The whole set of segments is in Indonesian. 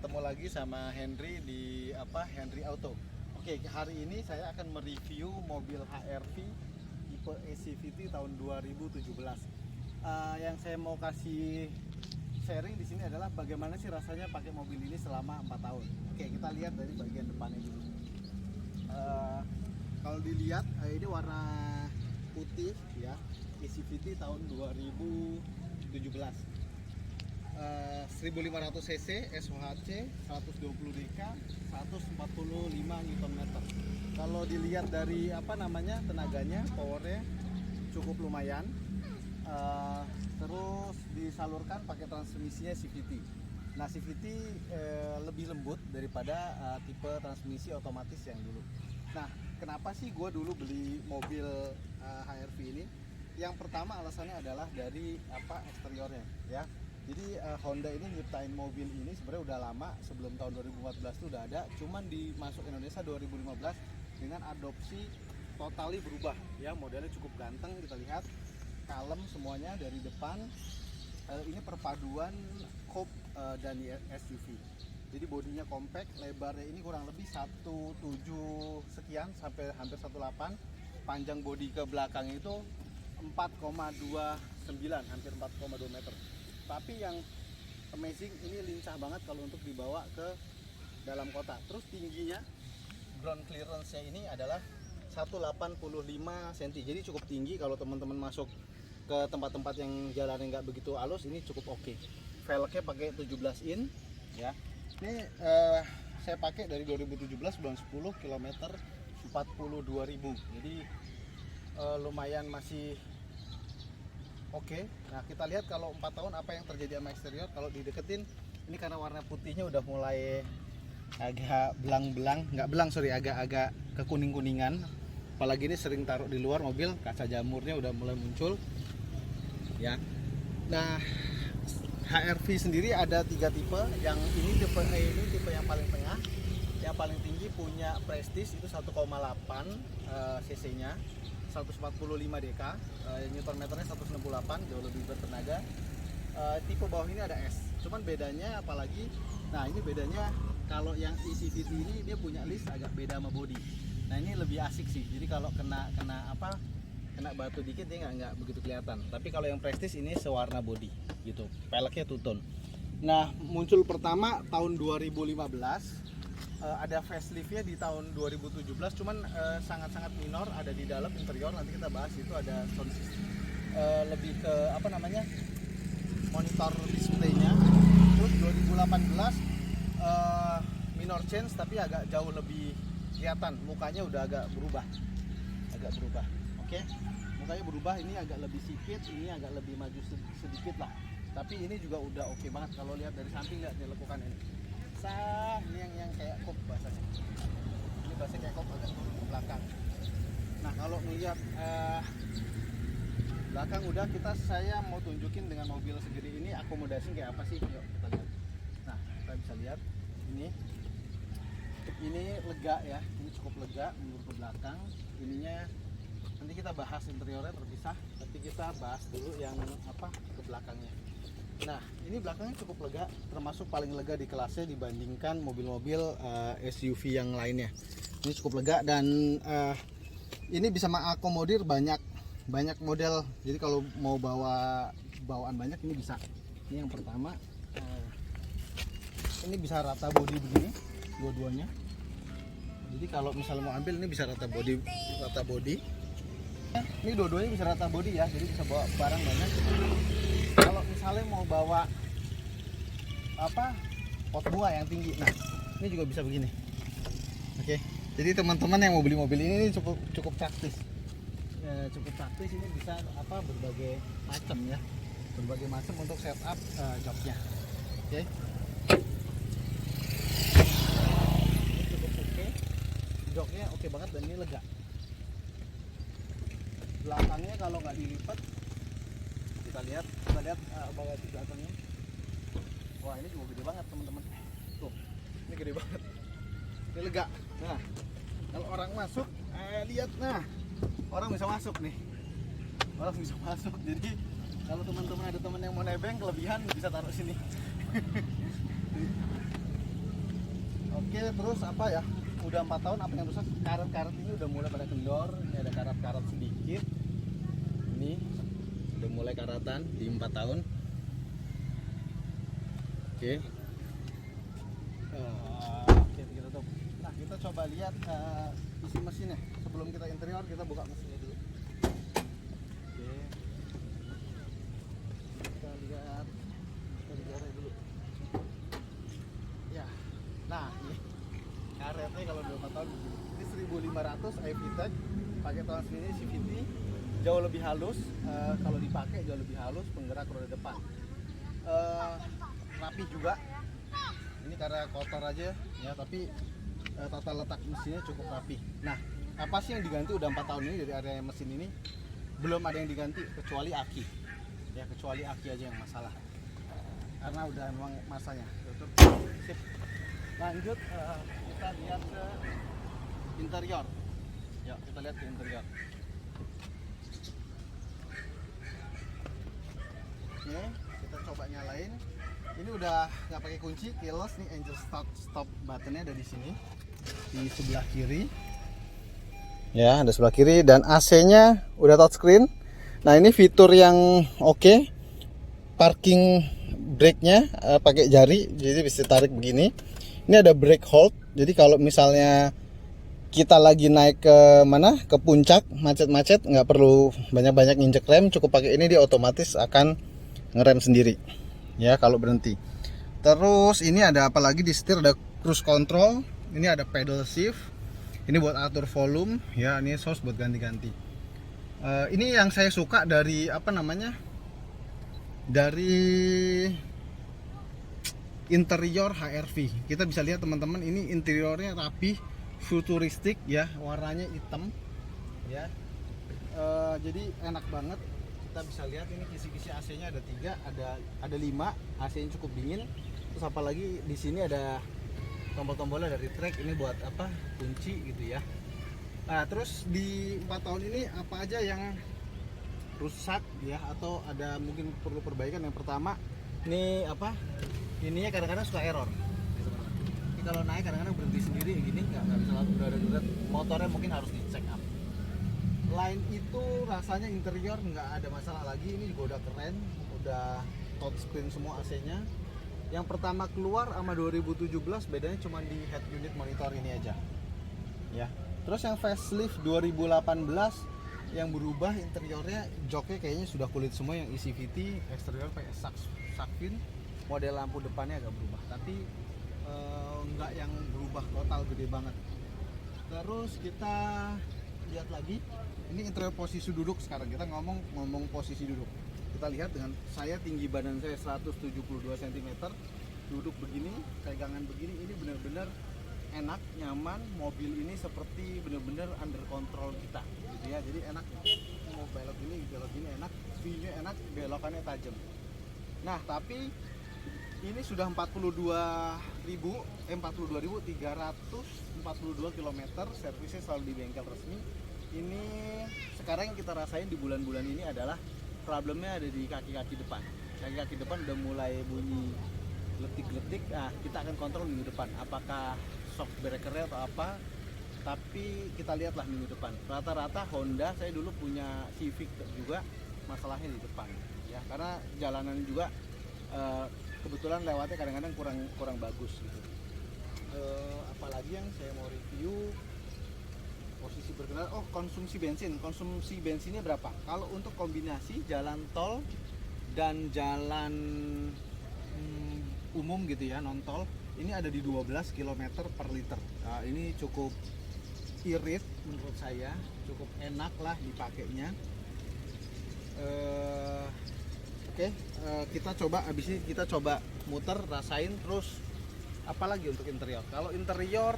ketemu lagi sama Henry di Henry Auto. Oke, hari ini saya akan mereview mobil HR-V tipe ACVT tahun 2017. Yang saya mau kasih sharing di sini adalah bagaimana sih rasanya pakai mobil ini selama 4 tahun. Oke, kita lihat dari bagian depannya dulu. Kalau dilihat ini warna putih ya, ACVT tahun 2017. 1500 cc, SOHC, 120 dk, 145 Nm. Kalau dilihat dari tenaganya, powernya cukup lumayan. Terus disalurkan pakai transmisinya CVT. Nah, CVT lebih lembut daripada tipe transmisi otomatis yang dulu. Nah, kenapa sih gue dulu beli mobil HR-V ini? Yang pertama alasannya adalah dari eksteriornya ya. Jadi Honda ini nyiptain mobil ini sebenarnya udah lama, sebelum tahun 2014 itu udah ada, cuman dimasuk Indonesia 2015 dengan adopsi totally berubah ya. Modelnya cukup ganteng, kita lihat kalem semuanya dari depan. Ini perpaduan coupe dan SUV. Jadi bodinya compact, lebarnya ini kurang lebih 17 sekian sampai hampir 18. Panjang bodi ke belakang itu 4,29, hampir 4,2 meter. Tapi yang amazing, ini lincah banget kalau untuk dibawa ke dalam kota. Terus tingginya, ground clearance-nya ini adalah 185 cm. Jadi cukup tinggi kalau teman-teman masuk ke tempat-tempat yang jalannya nggak begitu halus, ini cukup oke. Velgnya pakai 17 in ya. Ini saya pakai dari 2017 bulan 10, kilometer 42.000. Jadi lumayan masih oke. Nah, kita lihat kalau 4 tahun apa yang terjadi sama eksterior. Kalau dideketin, ini karena warna putihnya udah mulai agak belang-belang, agak-agak kekuning-kuningan. Apalagi ini sering taruh di luar mobil, kaca jamurnya udah mulai muncul ya. Nah, HR-V sendiri ada 3 tipe. Yang ini tipe E, ini tipe yang paling tengah. Yang paling tinggi punya Prestige, itu 1,8 cc nya, 145 dk, Newton meternya 168, jauh lebih bertenaga. Tipe bawah ini ada S, cuman bedanya apalagi, nah ini bedanya kalau yang ACVT ini dia punya list agak beda sama body. Nah, ini lebih asik sih, jadi kalau kena batu dikit dia nggak begitu kelihatan. Tapi kalau yang Prestige ini sewarna body gitu, peleknya two tone. Nah, muncul pertama tahun 2015. Ada faceliftnya di tahun 2017, cuman sangat-sangat minor, ada di dalam interior, nanti kita bahas. Itu ada sound system, lebih ke monitor displaynya. Terus 2018 minor change, tapi agak jauh lebih kelihatan, mukanya udah agak berubah. Oke. Mukanya berubah, ini agak lebih sipit, ini agak lebih maju sedikit lah, tapi ini juga udah oke banget. Kalau lihat dari samping, lihat dilekukan ini. Ini yang kayak kop bahasanya. Ini bahasa kayak kop, agak turun ke belakang. Nah, kalau melihat belakang udah, saya mau tunjukin dengan mobil segede ini akomodasi kayak apa sih. Yuk kita lihat. Nah, kita bisa lihat ini lega ya, ini cukup lega mundur ke belakang. Ininya nanti kita bahas interiornya terpisah, tapi kita bahas dulu yang ke belakangnya. Nah, ini belakangnya cukup lega, termasuk paling lega di kelasnya dibandingkan mobil-mobil SUV yang lainnya. Ini cukup lega dan ini bisa mengakomodir banyak model. Jadi kalau mau bawa bawaan banyak, ini bisa. Ini yang pertama, ini bisa rata bodi begini, dua-duanya. Jadi kalau misalnya mau ambil, ini bisa rata bodi. Ini dua-duanya bisa rata bodi ya, jadi bisa bawa barang banyak. Kalau misalnya mau bawa pot buah yang tinggi, nah ini juga bisa begini. Oke, jadi teman-teman yang mau beli mobil ini cukup praktis. Ini bisa berbagai macam untuk setup joknya. Oke. Ini cukup oke. Joknya oke banget dan ini lega. Belakangnya kalau nggak dilipat, kita lihat bawa di belakangnya. Wah, ini juga gede banget teman-teman. Tuh, ini gede banget. Ini lega. Nah, kalau orang masuk, lihat, nah, orang bisa masuk nih. Jadi kalau teman-teman ada teman yang mau nebeng kelebihan, bisa taruh sini. Oke, terus apa ya? Udah 4 tahun, apa yang rusak? Karet-karet ini udah mulai pada kendor. Ini ada karat-karat sedikit. Ini udah mulai karatan di 4 tahun. Oke. Oke, kita tutup. Nah, kita coba lihat isi mesinnya. Sebelum kita interior, kita buka mesinnya dulu. Oke. Kita lihat dulu. Ya. Nah, ini karetnya kalau 24 tahun begini. Ini 1500 iVTEC pakai transmisi CVT, jauh lebih halus. Kalau dipakai jauh lebih halus, penggerak roda depan. Rapi juga. Ini karena kotor aja ya, tapi tata letak mesinnya cukup rapi. Nah, apa sih yang diganti udah 4 tahun ini dari area mesin ini? Belum ada yang diganti kecuali aki. Ya, kecuali aki aja yang masalah. Karena udah memang masanya. Sip. Lanjut, kita lihat ke interior. Yuk, kita lihat ke interior. Oke, kita coba nyalain. Ini udah nggak pakai kunci, keyless nih, angel stop buttonnya ada di sini, di sebelah kiri. Ya, ada sebelah kiri, dan AC-nya udah touchscreen. Nah, ini fitur yang oke. Parking brake-nya pakai jari, jadi bisa tarik begini. Ini ada brake hold, jadi kalau misalnya kita lagi naik ke mana, ke puncak macet-macet, nggak perlu banyak-banyak injek rem, cukup pakai ini, dia otomatis akan ngerem sendiri ya kalau berhenti. Terus ini ada apa lagi di setir, ada cruise control, ini ada pedal shift, ini buat atur volume ya, ini source buat ganti-ganti. Ini yang saya suka dari apa namanya, dari interior HR-V. Kita bisa lihat teman-teman, ini interiornya rapi, futuristik ya, warnanya hitam ya. Jadi enak banget. Kita bisa lihat ini kisi-kisi AC-nya ada 3, ada 5, AC-nya cukup dingin. Terus apalagi di sini ada tombol-tombolnya dari track, ini buat apa, kunci gitu ya. Nah, terus di 4 tahun ini apa aja yang rusak ya, atau ada mungkin perlu perbaikan? Yang pertama, ini apa, ininya kadang-kadang suka error. Ini kalau naik kadang-kadang berhenti sendiri gini, nggak bisa langsung udah motornya mungkin harus di check up. Lain itu rasanya interior nggak ada masalah lagi, ini juga udah keren, udah touchscreen semua AC-nya. Yang pertama keluar sama 2017 bedanya cuma di head unit monitor ini aja ya. Terus yang facelift 2018 yang berubah interiornya, joknya kayaknya sudah kulit semua, yang ECVT, eksterior pakai shark fin, model lampu depannya agak berubah, tapi nggak yang berubah total gede banget. Terus kita lihat lagi, ini interior posisi duduk. Sekarang kita ngomong posisi duduk. Kita lihat, dengan saya tinggi badan saya 172 cm, duduk begini, pegangan begini, ini benar-benar enak, nyaman. Mobil ini seperti benar-benar under control kita gitu ya. Jadi enak, mau belok ini enak, view-nya enak, belokannya tajam. Nah, tapi ini sudah 42.342 km, servisnya selalu di bengkel resmi. Ini sekarang yang kita rasain di bulan-bulan ini adalah problemnya ada di kaki-kaki depan. Kaki-kaki depan udah mulai bunyi letik-letik. Nah, kita akan kontrol minggu depan apakah shock breaker-nya atau apa. Tapi kita lihatlah minggu depan. Rata-rata Honda, saya dulu punya Civic juga, masalahnya di depan ya, karena jalanan juga kebetulan lewatnya kadang-kadang kurang bagus gitu. Apalagi yang saya mau review, posisi berkendara. Oh, konsumsi bensinnya berapa? Kalau untuk kombinasi jalan tol dan jalan umum gitu ya, non tol, ini ada di 12 km per liter. Nah, ini cukup irit menurut saya, cukup enak lah dipakainya. Oke, kita coba, abis ini kita coba muter, rasain. Terus apalagi untuk interior. Kalau interior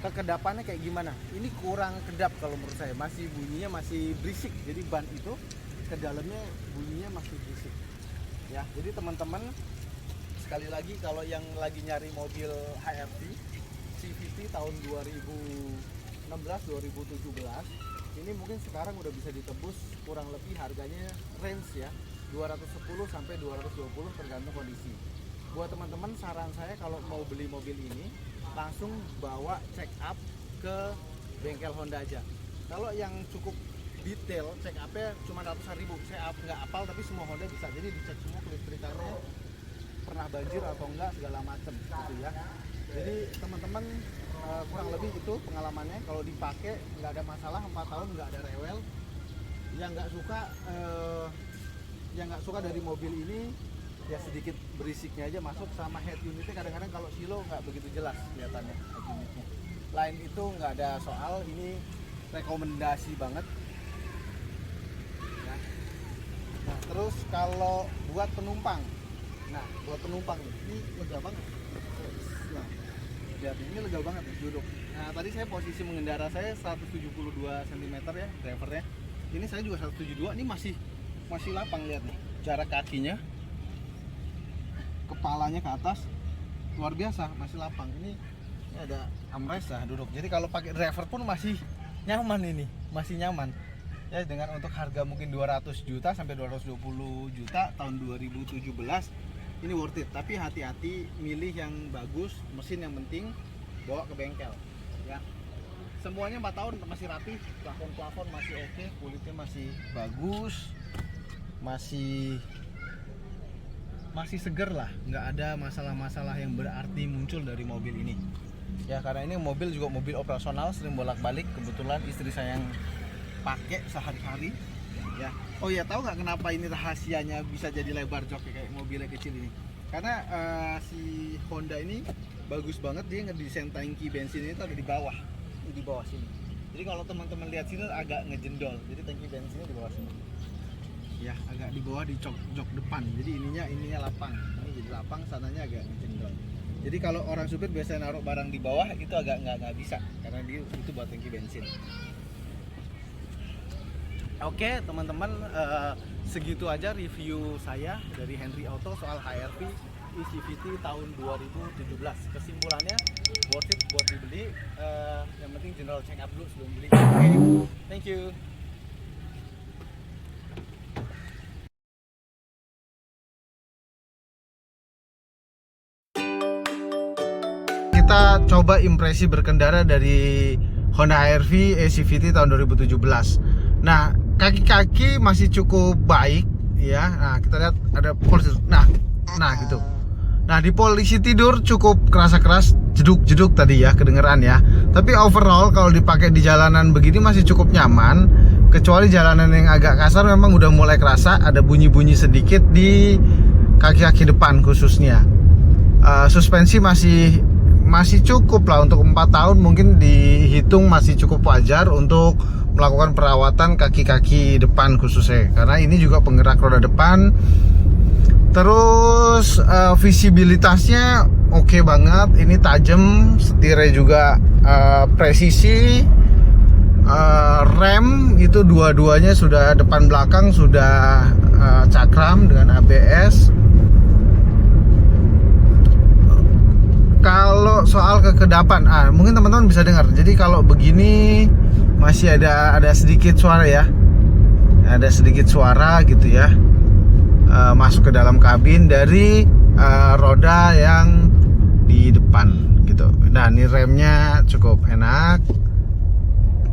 kekedapannya kayak gimana? Ini kurang kedap kalau menurut saya, masih bunyinya masih berisik. Jadi ban itu ke dalamnya bunyinya masih berisik ya. Jadi teman-teman, sekali lagi kalau yang lagi nyari mobil HR-V CVT tahun 2016-2017, ini mungkin sekarang udah bisa ditebus kurang lebih harganya range ya 210 sampai 220 tergantung kondisi. buat teman-teman saran saya kalau mau beli mobil ini langsung bawa check up ke bengkel Honda aja. Kalau yang cukup detail check up-nya cuma ratusan ribu, saya nggak hafal tapi semua Honda bisa, jadi dicek semua kelistrikannya pernah banjir atau enggak segala macem gitu ya. Jadi teman-teman kurang lebih itu pengalamannya, kalau dipakai nggak ada masalah, 4 tahun nggak ada rewel. Yang nggak suka dari mobil ini ya sedikit berisiknya aja masuk, sama head unitnya kadang-kadang kalau silo nggak begitu jelas kelihatannya head unitnya. Lain itu nggak ada soal, ini rekomendasi banget ya. Nah terus kalau buat penumpang, ini lega banget. Nah, lihat ini lega banget nih, duduk. Nah tadi saya posisi mengendara saya 172 cm ya drivernya, ini saya juga 172, ini masih lapang, lihat nih jarak kakinya, kepalanya ke atas luar biasa, masih lapang. Ini ada armrest lah duduk, jadi kalau pakai driver pun masih nyaman, ini masih nyaman ya. Dengan untuk harga mungkin 200 juta sampai 220 juta tahun 2017 ini worth it. Tapi hati-hati milih yang bagus, mesin yang penting, bawa ke bengkel ya. Semuanya 4 tahun masih rapi, plafon masih oke, kulitnya masih bagus, masih seger lah, nggak ada masalah-masalah yang berarti muncul dari mobil ini ya. Karena ini mobil juga mobil operasional, sering bolak-balik, kebetulan istri saya yang pakai sehari-hari ya. Oh ya, tahu nggak kenapa ini rahasianya bisa jadi lebar jok kayak mobilnya kecil ini? Karena si Honda ini bagus banget, dia ngedesain tangki bensin ini tuh ada di bawah sini. Jadi kalau teman-teman lihat sini agak ngejendol, jadi tangki bensinnya di bawah sini ya, agak di bawah, di jok depan. Jadi ininya lapang, ini jadi lapang, sananya agak ngejendol. Jadi kalau orang supir biasanya naruh barang di bawah itu agak nggak bisa, karena itu buat tangki bensin. Oke teman-teman, segitu aja review saya dari Henry Auto soal HR-V eCVT tahun 2017. Kesimpulannya worth it buat dibeli, yang penting general check up dulu sebelum beli. Oke, thank you. Kita coba impresi berkendara dari Honda HR-V eCVT tahun 2017. Nah, kaki-kaki masih cukup baik ya. Nah, kita lihat ada polisi. Nah gitu. Nah, di polisi tidur cukup kerasa keras, jeduk-jeduk tadi ya, kedengeran ya. Tapi overall kalau dipakai di jalanan begini masih cukup nyaman. Kecuali jalanan yang agak kasar memang udah mulai kerasa ada bunyi-bunyi sedikit di kaki-kaki depan khususnya. Suspensi masih cukup lah untuk 4 tahun, mungkin dihitung masih cukup wajar untuk melakukan perawatan kaki-kaki depan khususnya, karena ini juga penggerak roda depan. Terus visibilitasnya oke banget, ini tajam, setirnya juga presisi, rem itu dua-duanya sudah depan belakang sudah cakram dengan ABS. Kalau soal kekedapan, mungkin teman-teman bisa dengar. Jadi kalau begini masih ada sedikit suara ya, ada sedikit suara gitu ya, masuk ke dalam kabin dari roda yang di depan gitu. Nah ini remnya cukup enak.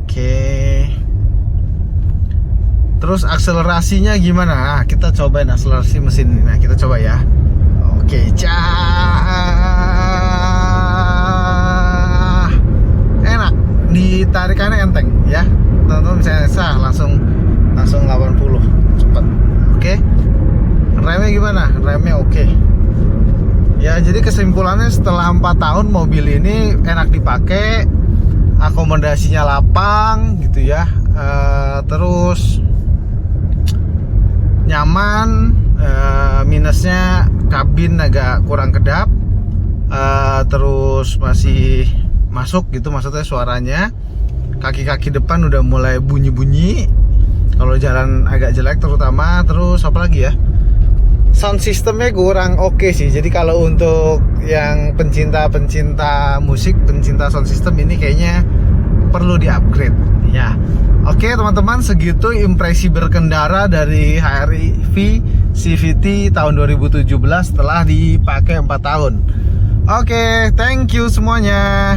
Oke. Terus akselerasinya gimana? Kita cobain akselerasi mesin ini. Nah kita coba ya. Oke, enak, ditarikannya enteng ya, teman-teman bisa langsung 80 cepet. Oke. Remnya gimana? Remnya oke. Ya jadi kesimpulannya setelah 4 tahun mobil ini enak dipakai, akomodasinya lapang gitu ya, terus nyaman. Minusnya kabin agak kurang kedap, terus masih masuk gitu, maksudnya suaranya. Kaki-kaki depan udah mulai bunyi-bunyi kalau jalan agak jelek terutama. Terus apa lagi ya, sound systemnya kurang oke sih. Jadi kalau untuk yang pencinta musik, pencinta sound system, ini kayaknya perlu di-upgrade ya. Oke teman-teman, segitu impresi berkendara dari HR-V CVT tahun 2017 setelah dipakai 4 tahun. Oke, thank you semuanya.